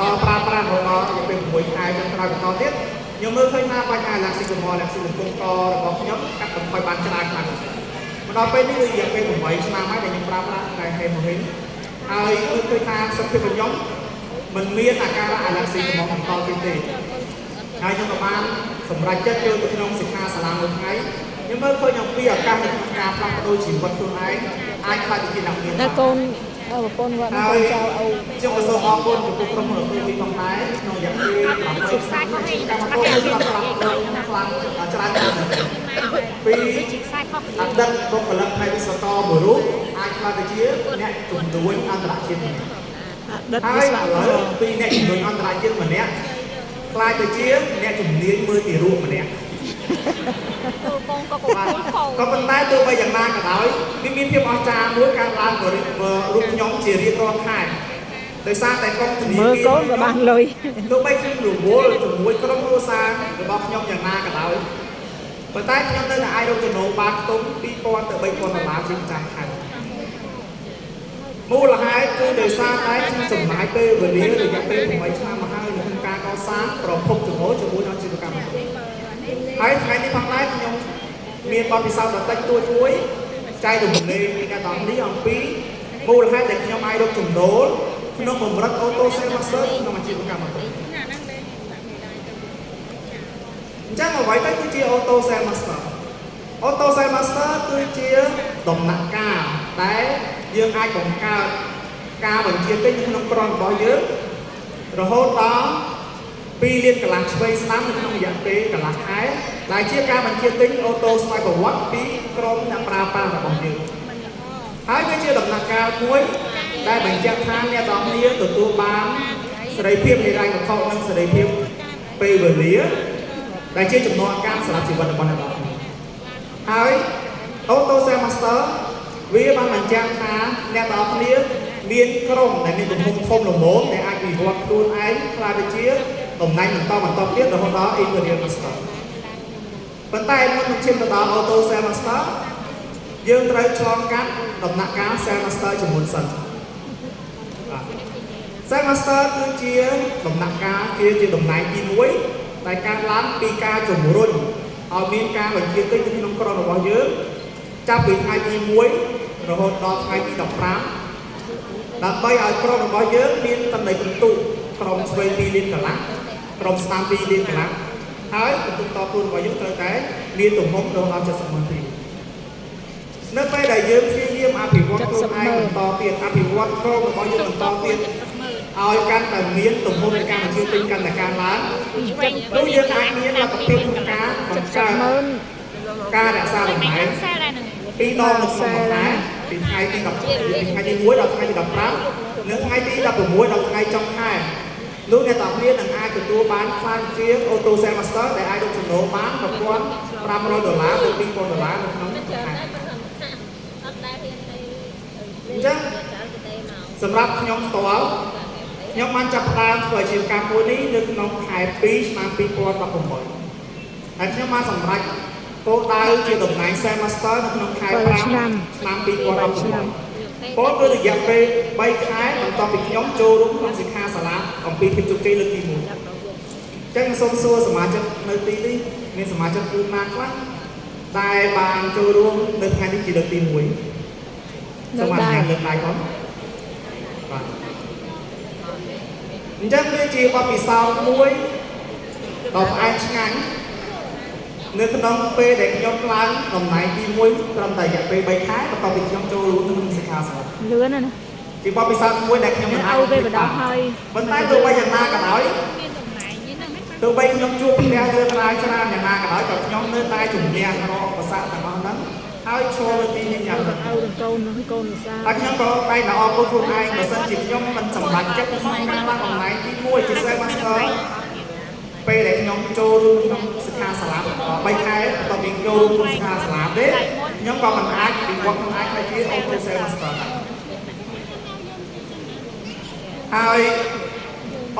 បន្តប្រើប្រាស់រហូតដល់ពេល6ខែចុងក្រោយបន្តទៀតខ្ញុំមើលឃើញថាបញ្ហាឡាក់ស៊ីកុំឡាក់ស៊ីកំពុងករបស់ខ្ញុំកាត់បន្ថយបានច្រើនខ្លាំងមកដល់ពេលនេះគឺរយៈពេល8ឆ្នាំហើយដែលខ្ញុំប្រើប្រាស់តែហេម៉ូរីនហើយមើលឃើញថាសុខភាពរបស់ខ្ញុំមិនមានអាការៈអាឡាក់ស៊ីកុំបន្តទៀតទេហើយខ្ញុំក៏បានសម្រេចចិត្តចូលទៅក្នុងសិក្ខាសាលាមួយថ្ងៃខ្ញុំមើលឃើញអំពីឱកាសនៃការផ្លាស់ប្ដូរជីវិតខ្លួនឯងអាចខ្លាចជាអ្នកមានតែកូនប្រពន្ធគាត់កូនចៅអូខ្ញុំសូមអរគុណចំពោះក្រុមហ៊ុនទីផងដែរក្នុងរយៈពេល8ខែកម្មករខ្ញុំផ្លាស់ខ្លាំងច្រើនណាស់ពីអតីតបុគ្គលិកផ្នែកវិស្វករមួយរូបអាចខ្លាចទៅជាអ្នកជំនួយអន្តរជាតិម្នាក់ហើយឥឡូវពីអ្នកជំនួយអន្តរជាតិម្នាក់ខ្លាចទៅជាអ្នកជំនាញមើលទីរូបម្នាក់ក៏ប៉ុន្តែទោះបីយ៉ាងណាក៏ដោយវាមានភាពអស្ចារ្យមួយកើតឡើងរូបខ្ញុំជារៀងរាល់ខែដោយសារតែកុំធានាមើលកូនក៏បានលុយទោះបីខ្ញុំរវល់ជាមួយក្រុមគ្រួសាររបស់ខ្ញុំយ៉ាងណាក៏ដោយប៉ុន្តែខ្ញុំនៅតែអាចរកចំណូលបានខ្ទង់2000ទៅ3000ដុល្លារជាប្រចាំខែមូលហេតុគឺដោយសារតែខ្ញុំចំណាយពេលវេលារយៈពេល8ឆ្នាំមកហើយក្នុងការកសាងប្រភពចំណូលជាមួយនឹងអាជីវកម្មហើយថ្ងៃនេះផងដែរខ្ញុំមានបទពិសោធន៍បន្តិចតួចមួយចែករំលែកពីអ្នកទាំងនេះអំពីមូលហេតុដែលខ្ញុំអាចរកចំណូលក្នុងកម្រិត Auto Sales Master ក្នុងអាជីវកម្មអញ្ចឹងអ្វីទៅគឺជា Auto Sales Master Auto Sales Master គឺជាដំណាក់កាលដែលយើងអាចបង្កើតការបញ្ជាទិញក្នុងក្រុមរបស់យើងរហូតដល់2លានកន្លះឆ្វេងស្ដាំនៅក្នុងរយៈពេលកន្លះខែដែលជាការបញ្ជាទិញអូតូស្វ័យប្រវត្តិពីក្រុមអ្នកប្រើប្រាស់របស់យើងហើយវាជាដំណាក់កាលមួយដែលបញ្ជាក់ថាអ្នកទាំងគ្នាទទួលបានសេរីភាពហិរញ្ញវត្ថុនិងសេរីភាពពេលវេលាដែលជាចំណងការសម្រាប់ជីវិតរបស់អ្នកទាំងគ្នាហើយ Auto Sales Master វាបានបញ្ជាក់ថាអ្នកទាំងគ្នាមានក្រុមដែលមានទំហំធំល្មមដែលអាចវិវត្តខ្លួនឯងខ្លាចទៅជាតំណែងបន្តទៀតរហូតដល់ Interior Master ប៉ុន្តែមុននឹងឈានទៅដល់ Auto Sales Master យើងត្រូវឆ្លងកាត់ដំណាក់កាល Sales Master ជាមុនសិន Sales Master គឺជាដំណាក់កាលជាតំណែងទី1ដែលកើតឡើងពីការជំរុញឲ្យមានការបញ្ជាទិញនៅក្នុងក្រុមរបស់យើងចាប់ពីថ្ងៃទី1រហូតដល់ថ្ងៃទី15ដើម្បីឲ្យក្រុមរបស់យើងមានតំណែងពិន្ទុក្រុមឆ្វេង2លានកន្លះក្រុមស្ដាំ2លានកន្លះហើយពិន្ទុតខ្លួនរបស់យើងត្រូវតែមានទំហំរហូតដល់70ម៉ឺនទីនៅពេលដែលយើងព្យាយាមអភិវឌ្ឍខ្លួនឯងបន្តទៀតអភិវឌ្ឍក្រុមរបស់យើងបន្តទៀតឲ្យកាន់តែមានទំហំនៃការបញ្ជាទិញកាន់តែកើនឡើងនោះយើងអាចមានលទ្ធភាពក្នុងការបង្កើតការរក្សាលំហែពីដងក្នុងមួយខែពីថ្ងៃទី10ពីថ្ងៃទី1ដល់ថ្ងៃទី15និងថ្ងៃទី16ដល់ថ្ងៃចុងខែលោកអ្នកទាំងគ្នានឹងអាចទទួលបានខ្លាំងជា Auto Sales Master ដែលអាចរកចំណូលបាន$1500ទៅ$2000នៅក្នុងខែអញ្ចឹងសម្រាប់ខ្ញុំផ្ទាល់ខ្ញុំបានចាប់ផ្ដើមធ្វើអាជីវកម្មមួយនេះនៅក្នុងខែ2ឆ្នាំ2018ហើយខ្ញុំបានសម្រេចគោលដៅជាតំណែង Sales Master នៅក្នុងខែ5ឆ្នាំ2018ពលគឺរយៈពេល3ខែបន្ទាប់ពីខ្ញុំចូលរួមក្នុងសិក្ខាសាលាអំពីភាពជោគជ័យលើកទី1អញ្ចឹងសូមសួរសមាជិកនៅទីនេះមានសមាជិកគឺណាខ្លះដែលបានចូលរួមនៅថ្ងៃនេះជាលើកទី1សូមអនុញ្ញាតលើកដៃផងបាទអញ្ចឹងវាជាបទពិសោធន៍មួយដ៏ផ្អែមឆ្ងាញ់នៅក្នុងពេលដែលខ្ញុំឡើងតំណែងទី1ត្រឹមតែរយៈពេល3ខែបន្ទាប់ពីខ្ញុំចូលរួមក្នុងសិក្ខាសាលាលឿនណាស់ជាបទពិសោធន៍មួយដែលខ្ញុំមិនអាចទៅបណ្ដោះហើយប៉ុន្តែទោះបីយ៉ាងណាក៏ដោយទោះបីខ្ញុំជួបផ្ទះរឿងរ៉ាវច្រើនយ៉ាងណាក៏ដោយក៏ខ្ញុំនៅតែជំនះរាល់ឧបសគ្គទាំងអស់ហ្នឹងហើយឈរលើទីនេះយ៉ាងរឹងរូសកូនវិសាហើយខ្ញុំក៏តែងតែអរគុណខ្លួនឯងបើសិនជាខ្ញុំមិនសម្រេចចិត្តក្នុងការឡើងតំណែងទី1ជា Sales Master ពេលដែលខ្ញុំចូលរួមក្នុងសិក្ខាសាលា3ខែបន្ទាប់ពីចូលរួមក្នុងសិក្ខាសាលាទេខ្ញុំក៏មិនអាចវិវត្តខ្លួនឯងទៅជា Auto Sales Master ហើយ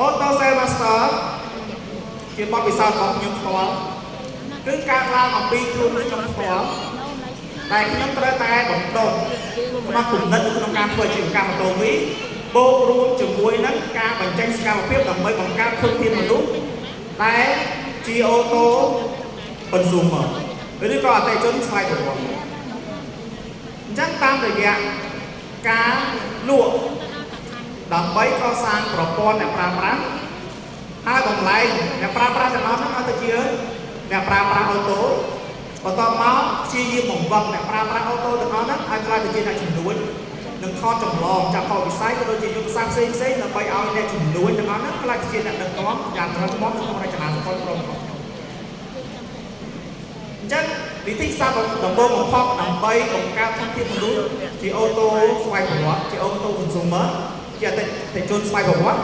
Auto Sales Master ជាបទពិសោធន៍របស់ខ្ញុំផ្ទាល់គឺការឡើងអំពីខ្លួនខ្ញុំផ្ទាល់តែខ្ញុំត្រូវតែបន្តក្នុងគំនិតក្នុងការធ្វើអាជីវកម្មម៉ូតូមី បូករួមជាមួយនឹងការបញ្ចេញសកម្មភាពដើម្បីបង្កើតធនធានមនុស្សតែជាអូតូ consumer ឬក៏អតិថិជនស្វ័យប្រវត្តិអញ្ចឹងតាមរយៈការលក់ដើម្បីកសាងប្រព័ន្ធអ្នកប្រើប្រាស់ហើយតម្លៃអ្នកប្រើប្រាស់ទាំងអស់នោះឲ្យទៅជាអ្នកប្រើប្រាស់អូតូបន្ទាប់មកព្យាយាមបង្វឹកអ្នកប្រើប្រាស់អូតូទាំងអស់នោះឲ្យក្លាយទៅជាអ្នកជំនួញនឹងខុសចម្លងจากខុសវិស័យក៏ដូចជាយុទ្ធសាស្ត្រផ្សេងៗដើម្បីឲ្យអ្នកជំនួញទាំងអស់នោះក្លាយទៅជាអ្នកដឹកនាំយ៉ាងរឹងមាំនៅក្នុងរចនាសម្ព័ន្ធក្រុមហ៊ុនអញ្ចឹងវិធីសាស្ត្រដំបូងបំផុតដើម្បីបង្កើតធនធានមនុស្សជាអូតូស្វ័យប្រវត្តិជាអូតូ consumer ជាអតិថិជនស្វ័យប្រវត្តិ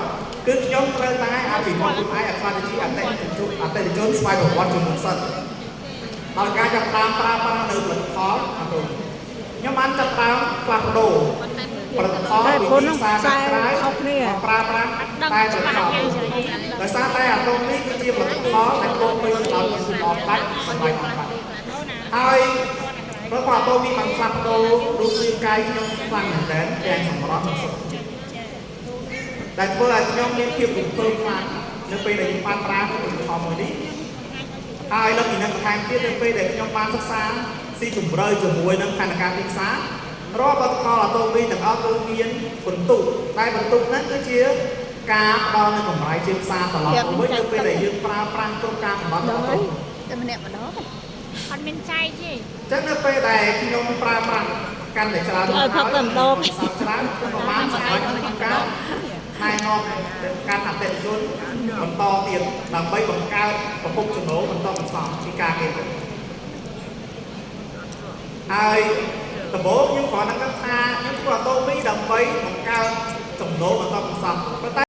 គឺខ្ញុំត្រូវតែអភិវឌ្ឍខ្លួនឯងឲ្យក្លាយទៅជាអតិថិជនស្វ័យប្រវត្តិជាមុនសិនដល់ការចាប់តាមប្រើប្រាស់នៅផលិតផលអត់ដូចខ្ញុំបានចាប់តាមផ្លាស់ប្ដូរផលិតផលវិធីសាស្ត្រក្រៅប្រើប្រាស់តែផលិតផលដោយសារតែអាតូមនេះគឺជាផលិតផលដែលពោពេញដោយសុខភាពដាច់សម្រាប់បាត់ហើយព្រោះអាតូមនេះបានផ្លាស់ប្ដូររូបរាងកាយខ្ញុំខ្លាំងមែនទែនទាំងសម្រស់និងសុខភាពដែលធ្វើឲ្យខ្ញុំមានភាពរំភើបខ្លាំងនៅពេលដែលខ្ញុំបានប្រើផលិតផលមួយនេះហើយលើកពីនេះបន្ថែមទៀតនៅពេលដែលខ្ញុំបានសិក្សាស៊ីជម្រៅជាមួយនឹងផែនការទីផ្សាររាល់ផលិតផលអាតូមីទាំងអស់គឺមានបន្ទុកតែបន្ទុកហ្នឹងគឺជាការផ្ដល់នូវកម្រៃជាផ្សារត្រឡប់ទៅវិញនៅពេលដែលយើងប្រើប្រាស់គ្រប់ការកំណត់អាតូមតែម្នាក់ម្ដងអត់មានចែកទេអញ្ចឹងនៅពេលដែលខ្ញុំប្រើប្រាស់កាន់តែច្រើនហើយផឹកតែម្ដងច្រើនប្រហែលសម្រាប់ក្នុងការណែនាំការអតិថិជនបន្តទៀតដើម្បីបង្កើតប្រភពចំណូលបន្តបន្សំពីការងារហើយដំបូងខ្ញុំគ្រាន់តែថាខ្ញុំធ្វើអាតូមីដើម្បីបង្កើតចំណូលបន្តបន្សំ